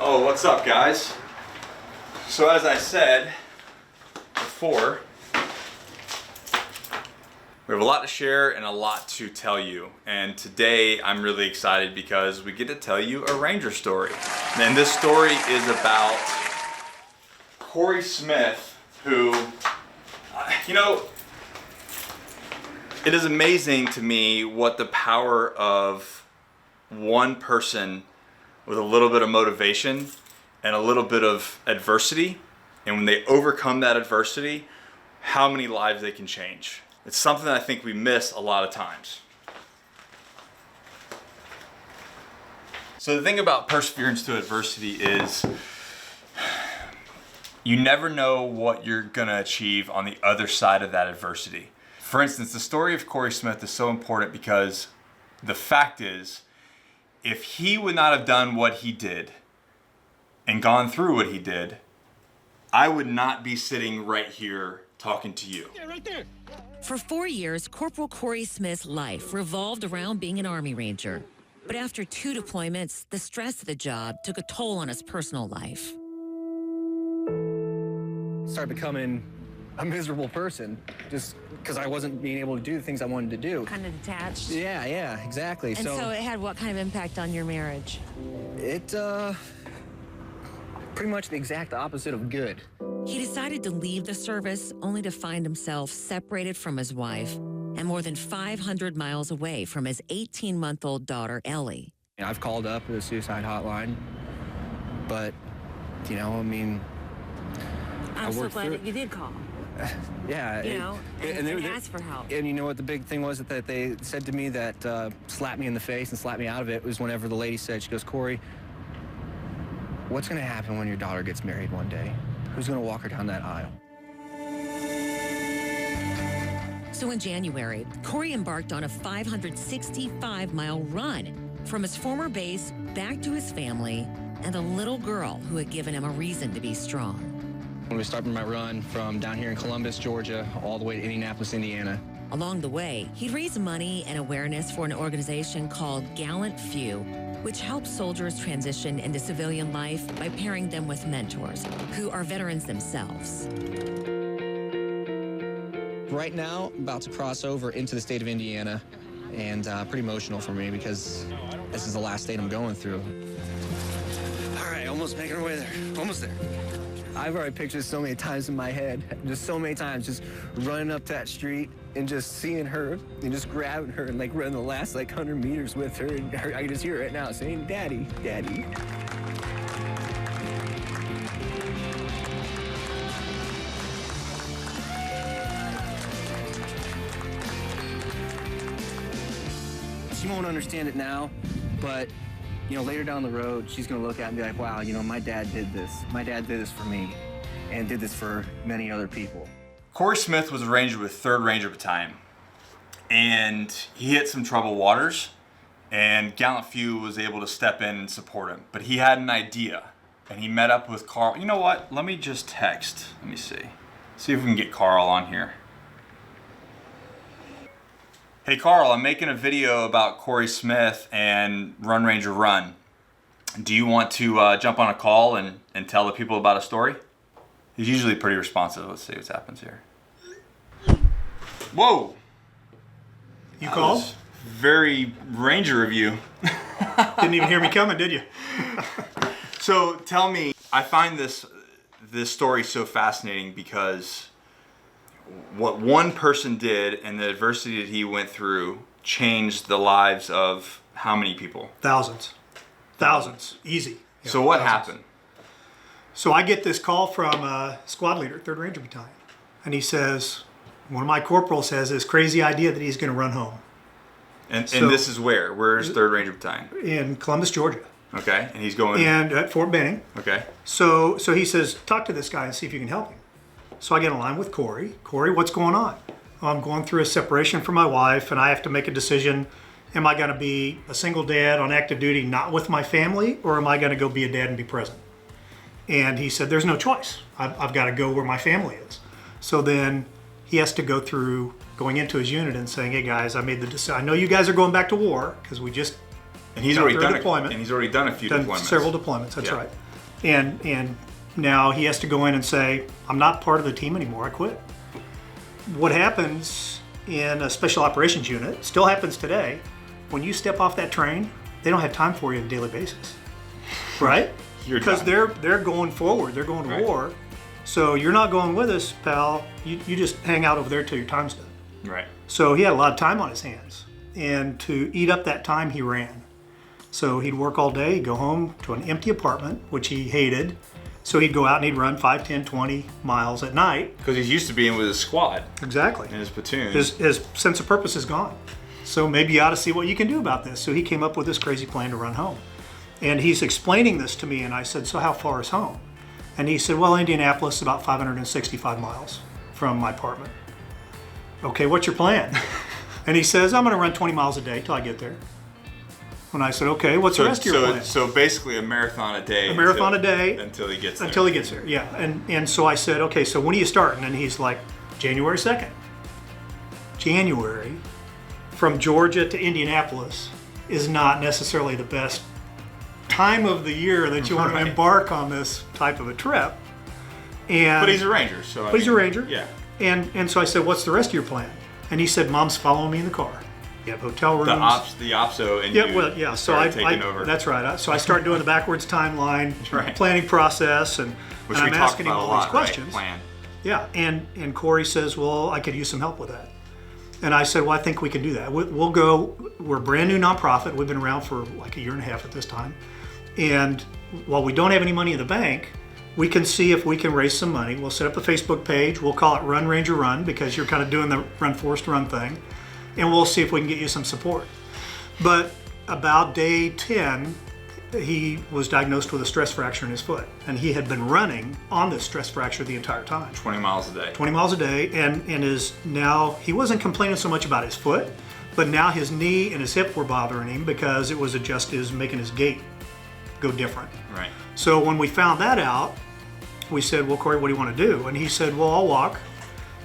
Oh, what's up, guys? So as I said before, we have a lot to share and a lot to tell you. And today I'm really excited because we get to tell you a Ranger story. And this story is about Corey Smith, who, you know, it is amazing to me what the power of one person with a little bit of motivation and a little bit of adversity, and when they overcome that adversity, how many lives they can change. It's something that I think we miss a lot of times. So the thing about perseverance to adversity is you never know what you're gonna achieve on the other side of that adversity. For instance, the story of Corey Smith is so important because the fact is, if he would not have done what he did and gone through what he did, I would not be sitting right here talking to you. Yeah, right there. For 4 years, Corporal Corey Smith's life revolved around being an Army Ranger. But after 2 deployments, the stress of the job took a toll on his personal life. Started becoming a miserable person just because I wasn't being able to do the things I wanted to do. Kind of detached. Yeah, exactly. And so it had what kind of impact on your marriage? It, pretty much the exact opposite of good. He decided to leave the service only to find himself separated from his wife and more than 500 miles away from his 18-month-old daughter, Ellie. I've called up the suicide hotline, but, you know, I mean, I'm so glad that you did call. Yeah. And they asked for help. And you know what the big thing was that they said to me that slapped me in the face and slapped me out of it was whenever the lady said, she goes, Corey, what's going to happen when your daughter gets married one day? Who's going to walk her down that aisle? So in January, Corey embarked on a 565-mile run from his former base back to his family and a little girl who had given him a reason to be strong. When we started my run from down here in Columbus, Georgia, all the way to Indianapolis, Indiana. Along the way, he'd raised money and awareness for an organization called GallantFew, which helps soldiers transition into civilian life by pairing them with mentors who are veterans themselves. Right now, I'm about to cross over into the state of Indiana, and pretty emotional for me because this is the last state I'm going through. All right, almost making our way there. Almost there. I've already pictured so many times in my head, just so many times, just running up that street and just seeing her and just grabbing her and like running the last like 100 meters with her. And I can just hear her right now saying, Daddy, Daddy. She won't understand it now, but you know, later down the road, she's gonna look at it and be like, wow, you know, my dad did this. My dad did this for me and did this for many other people. Corey Smith was a Ranger with 3rd Ranger Battalion, and he hit some troubled waters, and GallantFew was able to step in and support him. But he had an idea, and he met up with Carl. You know what? Let me just text. Let me see. See if we can get Carl on here. Hey Carl, I'm making a video about Corey Smith and Run Ranger Run. Do you want to jump on a call and tell the people about a story? He's usually pretty responsive. Let's see what happens here. Whoa! You called? Very Ranger of you. Didn't even hear me coming, did you? So tell me, I find this story so fascinating because what one person did and the adversity that he went through changed the lives of how many people? Thousands, easy. Yeah, so what thousands. happened? So I get this call from a squad leader, 3rd Ranger Battalion, and he says, one of my corporals has this crazy idea that he's going to run home. And So- this is where? Where's 3rd Ranger Battalion? In Columbus, Georgia, Okay, and he's going. and at Fort Benning. Okay. So he says, talk to this guy and see if you can help him. So I get in line with Corey. Corey, what's going on? I'm going through a separation from my wife, and I have to make a decision. Am I going to be a single dad on active duty, not with my family, or am I going to go be a dad and be present? And he said, there's no choice. I've got to go where my family is. So then he has to go through going into his unit and saying, hey guys, I made the decision. I know you guys are going back to war because we just And he's got already through done a deployment. And he's already done a few done deployments. several deployments, that's Yeah. right. And now he has to go in and say, I'm not part of the team anymore, I quit. What happens in a special operations unit, still happens today, when you step off that train, they don't have time for you on a daily basis, right? Because they're going forward, they're going to war. So you're not going with us, pal. You just hang out over there till your time's done. Right. So he had a lot of time on his hands. And to eat up that time, he ran. So he'd work all day, he'd go home to an empty apartment, which he hated. So he'd go out and he'd run 5, 10, 20 miles at night. Because he's used to being with his squad. Exactly. And his platoon. His sense of purpose is gone. So maybe you ought to see what you can do about this. So he came up with this crazy plan to run home. And he's explaining this to me, and I said, so how far is home? And he said, well, Indianapolis is about 565 miles from my apartment. Okay, what's your plan? And he says, I'm going to run 20 miles a day till I get there. And I said, okay, what's the rest of your plan? So basically a marathon a day. Until he gets there. Until he gets there, yeah. And so I said, okay, so when are you starting? And he's like, January 2nd. January from Georgia to Indianapolis is not necessarily the best time of the year that you want to embark on this type of a trip. But he's a ranger, so he's a ranger. Yeah. And so I said, what's the rest of your plan? And he said, Mom's following me in the car. You have hotel rooms. The OPSO and So I taking over. That's right. So I start doing the backwards timeline, planning process, and I'm asking him all these questions. Plan. Yeah, and Corey says, well, I could use some help with that. And I said, well, I think we can do that. We'll go. We're a brand new nonprofit. We've been around for like a year and a half at this time. And while we don't have any money in the bank, we can see if we can raise some money. We'll set up a Facebook page. We'll call it Run Ranger Run because you're kind of doing the Run Forced Run thing. And we'll see if we can get you some support. But about day 10, he was diagnosed with a stress fracture in his foot. And he had been running on this stress fracture the entire time. 20 miles a day. 20 miles a day. And is now, he wasn't complaining so much about his foot, but now his knee and his hip were bothering him because it was making his gait go different. Right. So when we found that out, we said, well, Corey, what do you want to do? And he said, well, I'll walk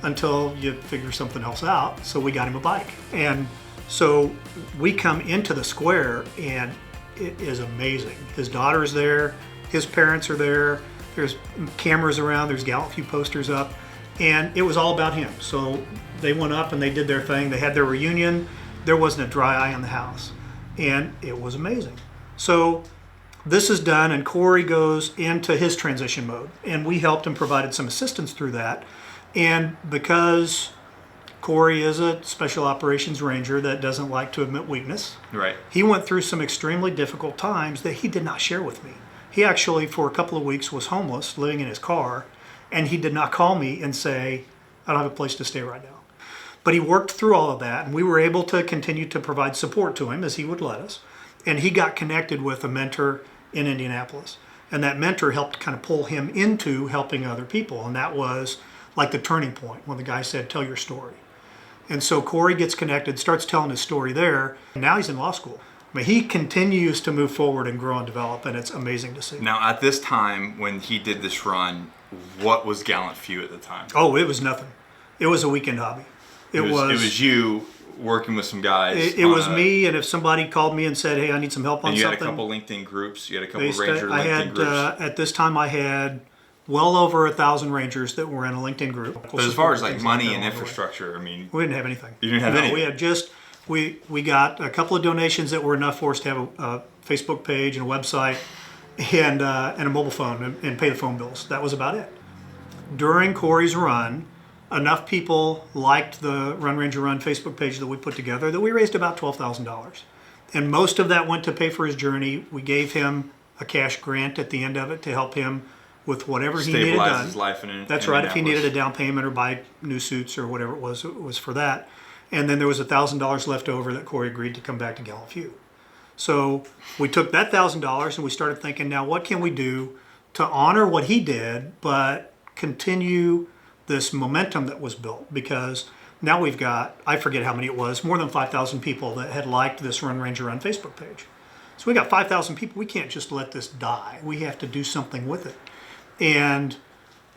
until you figure something else out. So we got him a bike. And so we come into the square and it is amazing. His daughter's there, his parents are there, there's cameras around, there's GallantFew posters up, and it was all about him. So they went up and they did their thing, they had their reunion, there wasn't a dry eye in the house. And it was amazing. So this is done and Corey goes into his transition mode. And we helped and provided some assistance through that. And because Corey is a special operations ranger that doesn't like to admit weakness, right, he went through some extremely difficult times that he did not share with me. He actually, for a couple of weeks, was homeless, living in his car, and he did not call me and say, I don't have a place to stay right now. But he worked through all of that, and we were able to continue to provide support to him as he would let us. And he got connected with a mentor in Indianapolis. And that mentor helped kind of pull him into helping other people. And that was like the turning point when the guy said, tell your story. And so Corey gets connected, starts telling his story there. And now he's in law school. I mean, he continues to move forward and grow and develop, and it's amazing to see. Now, at this time, when he did this run, what was GallantFew at the time? Oh, it was nothing. It was a weekend hobby. It was you working with some guys. It was me, and if somebody called me and said, hey, I need some help on something. And you had a couple LinkedIn groups. You had a couple Ranger LinkedIn groups. At this time, I had well over 1,000 Rangers that were in a LinkedIn group. But as far as like money and infrastructure, I mean, we didn't have anything. You didn't have anything. We had just we got a couple of donations that were enough for us to have a Facebook page and a website and a mobile phone and pay the phone bills. That was about it. During Corey's run, enough people liked the Run Ranger Run Facebook page that we put together that we raised about $12,000. And most of that went to pay for his journey. We gave him a cash grant at the end of it to help him with whatever he needed done. Stabilize his life in That's right. If he needed a down payment or buy new suits or whatever it was for that. And then there was $1,000 left over that Corey agreed to come back to GallantFew. So we took that $1,000 and we started thinking, now what can we do to honor what he did, but continue this momentum that was built? Because now we've got, I forget how many it was, more than 5,000 people that had liked this Run Ranger Run Facebook page. So we got 5,000 people. We can't just let this die. We have to do something with it. And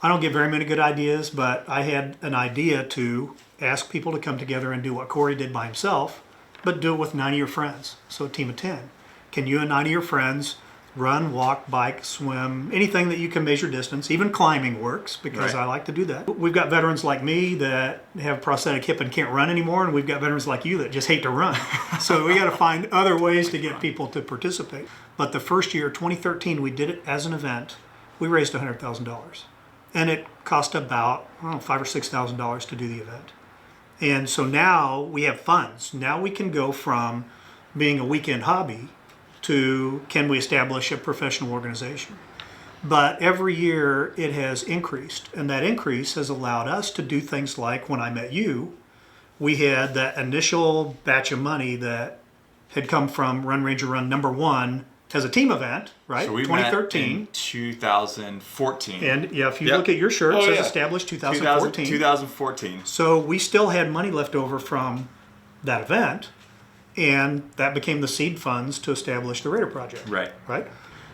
I don't get very many good ideas, but I had an idea to ask people to come together and do what Corey did by himself, but do it with 9 of your friends. So a team of 10. Can you and 9 of your friends run, walk, bike, swim, anything that you can measure distance. Even climbing works because Right. I like to do that. We've got veterans like me that have prosthetic hip and can't run anymore, and we've got veterans like you that just hate to run. So we got to find other ways to get people to participate. But the first year, 2013, we did it as an event. We raised $100,000, and it cost about $5,000 or $6,000 to do the event. And so now we have funds. Now we can go from being a weekend hobby to can we establish a professional organization. But every year it has increased, and that increase has allowed us to do things like when I met you, we had that initial batch of money that had come from Run Ranger Run #1 as a team event, right? So we 2013. met in 2014. And yeah, if you Yep. look at your shirt, it Oh, says yeah. established 2014. 2014. So we still had money left over from that event, and that became the seed funds to establish the Raider Project. Right. Right?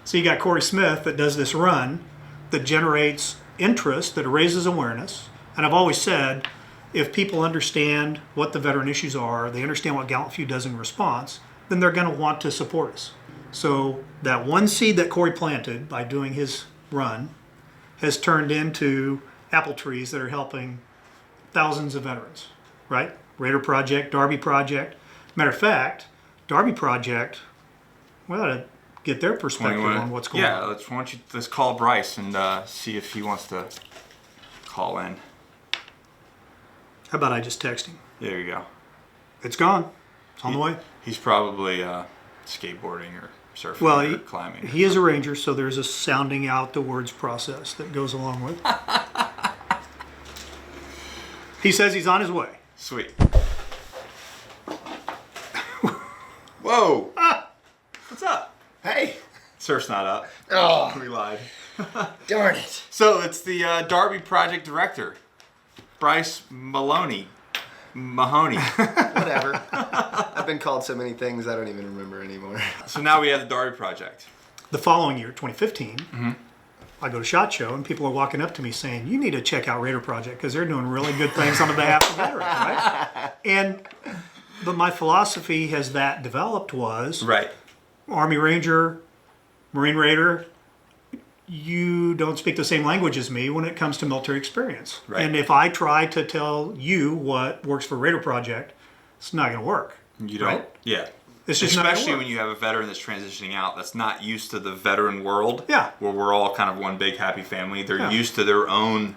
So you got Corey Smith that does this run that generates interest, that raises awareness. And I've always said, if people understand what the veteran issues are, they understand what GallantFew does in response, then they're going to want to support us. So that one seed that Corey planted by doing his run has turned into apple trees that are helping thousands of veterans, right? Raider Project, Darby Project. Matter of fact, Darby Project, we ought to get their perspective on what's going on. Yeah, let's call Bryce and see if he wants to call in. How about I just text him? There you go. It's gone. It's on the way. He's probably skateboarding or surfing Well, or climbing. he is a ranger, so there's a sounding out the words process that goes along with it. He says he's on his way. Sweet. Whoa! What's up? Hey! Surf's not up. Oh, We lied. darn it. So it's the Darby Project Director, Bryce Mahoney. Whatever. I've been called so many things I don't even remember anymore. So now we have the Darby Project. The following year, 2015, I go to SHOT Show, and people are walking up to me saying, you need to check out Raider Project because they're doing really good things on the behalf of veterans, right? But my philosophy has that developed was Right. Army Ranger, Marine Raider, you don't speak the same language as me when it comes to military experience. Right. And if I try to tell you what works for Raider Project, it's not going to work. You don't. Right? Yeah. It's just not gonna Especially work. when you have a veteran that's transitioning out that's not used to the veteran world. Yeah. Where we're all kind of one big happy family. They're Yeah. used to their own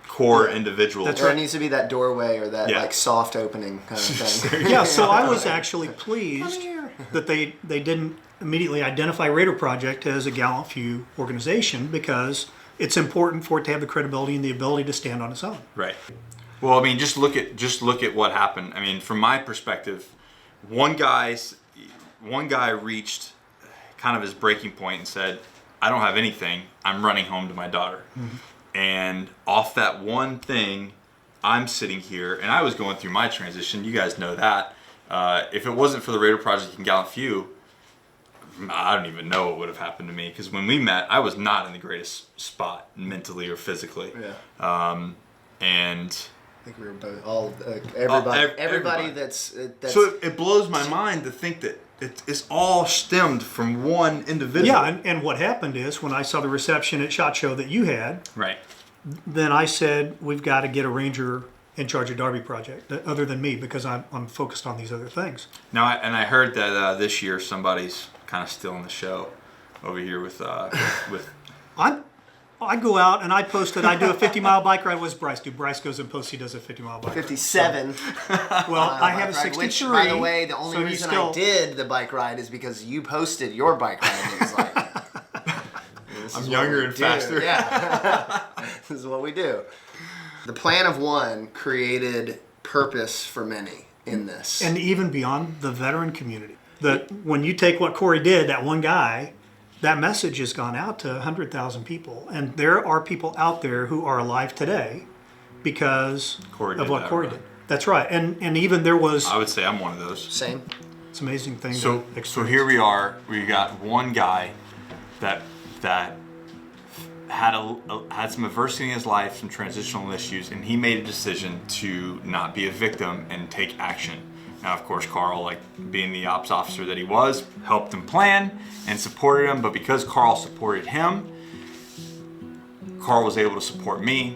core individuals. That's There needs to be that doorway or that Yeah. like soft opening kind of thing. Yeah, so I was actually pleased that they didn't immediately identify Raider Project as a GallantFew organization because it's important for it to have the credibility and the ability to stand on its own. Right. Well, I mean, just look at what happened. I mean, from my perspective, one guy reached kind of his breaking point and said, "I don't have anything. I'm running home to my daughter." And off that one thing, I'm sitting here, and I was going through my transition. You guys know that. If it wasn't for the Raider Project and GallantFew, I don't even know what would have happened to me. Because when we met, I was not in the greatest spot mentally or physically. Yeah. And I think we were both all everybody. everybody. That's so it blows my mind to think that it's all stemmed from one individual. Yeah, and what happened is when I saw the reception at SHOT Show that you had, Right. then I said, we've got to get a Ranger in charge of Darby Project, other than me, because I'm focused on these other things. Now, I heard that this year somebody's kind of stealing the show over here with I go out and I post that I do a 50-mile bike ride. What does Bryce do? Bryce goes and posts he does a 50-mile bike ride. 57. Well, I have a bike ride, 63. Which, by the way, the only so you reason still- I did the bike ride is because you posted your bike ride. It was like, this I'm is younger what we and do. faster. Yeah. This is what we do. The plan of one created purpose for many in this. And even beyond the veteran community. That when you take what Corey did, that one guy, that message has gone out to 100,000 people. And there are people out there who are alive today because Corey of did what that, Corey right? did. That's right. And even there was, I would say I'm one of those. Same. it's an amazing thing. So here we are. We got one guy that had some adversity in his life, some transitional issues, and he made a decision to not be a victim and take action. Now, of course, Carl, like being the ops officer that he was, helped him plan and supported him. But because Carl supported him, Carl was able to support me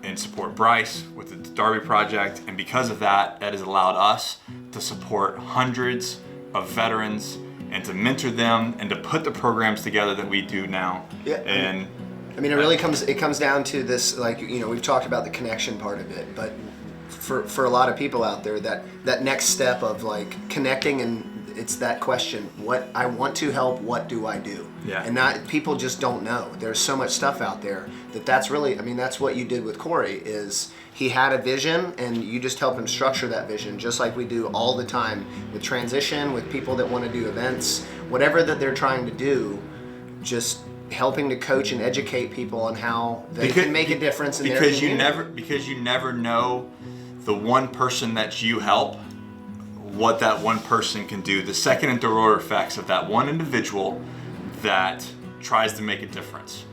and support Bryce with the Darby Project. And because of that, that has allowed us to support hundreds of veterans and to mentor them and to put the programs together that we do now. Yeah. And I mean, it comes down to this, like, you know, we've talked about the connection part of it, but for a lot of people out there, that next step of like connecting, and it's that question, what I want to help, what do I do? Yeah. And not, people just don't know. There's so much stuff out there that's really, I mean, that's what you did with Corey, is he had a vision and you just help him structure that vision, just like we do all the time with transition, with people that want to do events, whatever that they're trying to do, just helping to coach and educate people on how they can make a difference in their community. Because you never know the one person that you help, what that one person can do, the second and third order effects of that one individual that tries to make a difference.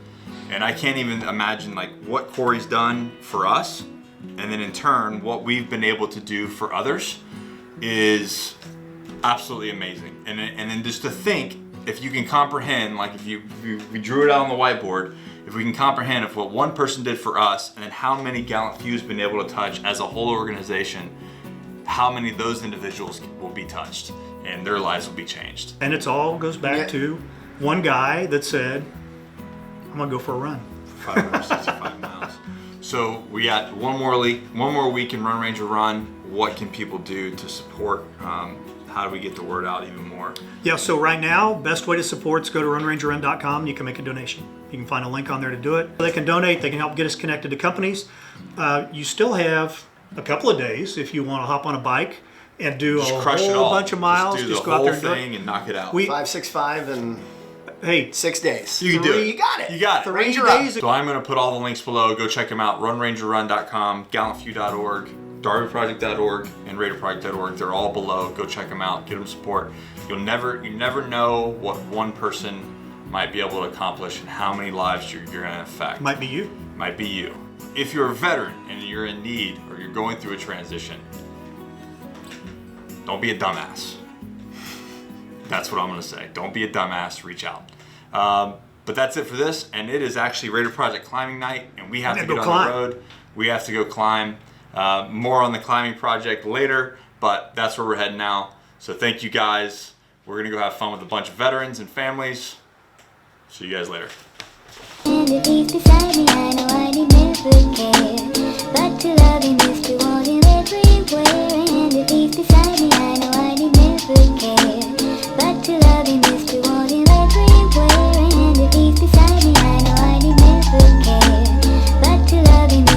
And I can't even imagine like what Corey's done for us, and then in turn what we've been able to do for others is absolutely amazing. And then just to think, if you can comprehend, like if we drew it out on the whiteboard, if we can comprehend if what one person did for us and then how many GallantFew's been able to touch as a whole organization, how many of those individuals will be touched and their lives will be changed. And it all goes back to one guy that said, I'm gonna go for a run. 565 miles. So we got one more week in Run Ranger Run. What can people do to support? How do we get the word out even more? Yeah, so right now, best way to support is go to runrangerrun.com. You can make a donation. You can find a link on there to do it. They can donate. They can help get us connected to companies. You still have a couple of days if you want to hop on a bike and do a whole bunch of miles. Just go out there and do the whole thing and knock it out. 565 and hey, 6 days. You can do it. You got it. You got it. 3 days. So I'm going to put all the links below. Go check them out. runrangerrun.com, GallantFew.org, DarbyProject.org, and RaiderProject.org. They're all below. Go check them out. Get them support. You never know what one person might be able to accomplish and how many lives you're going to affect. Might be you. Might be you. If you're a veteran and you're in need or you're going through a transition, don't be a dumbass. That's what I'm going to say. Don't be a dumbass. Reach out. But that's it for this. And it is actually Raider Project climbing night, and we have to get on the road. We have to go climb. More on the climbing project later, but that's where we're heading now. So thank you guys. We're going to go have fun with a bunch of veterans and families. See you guys later. And if he's beside me, I know I need never care.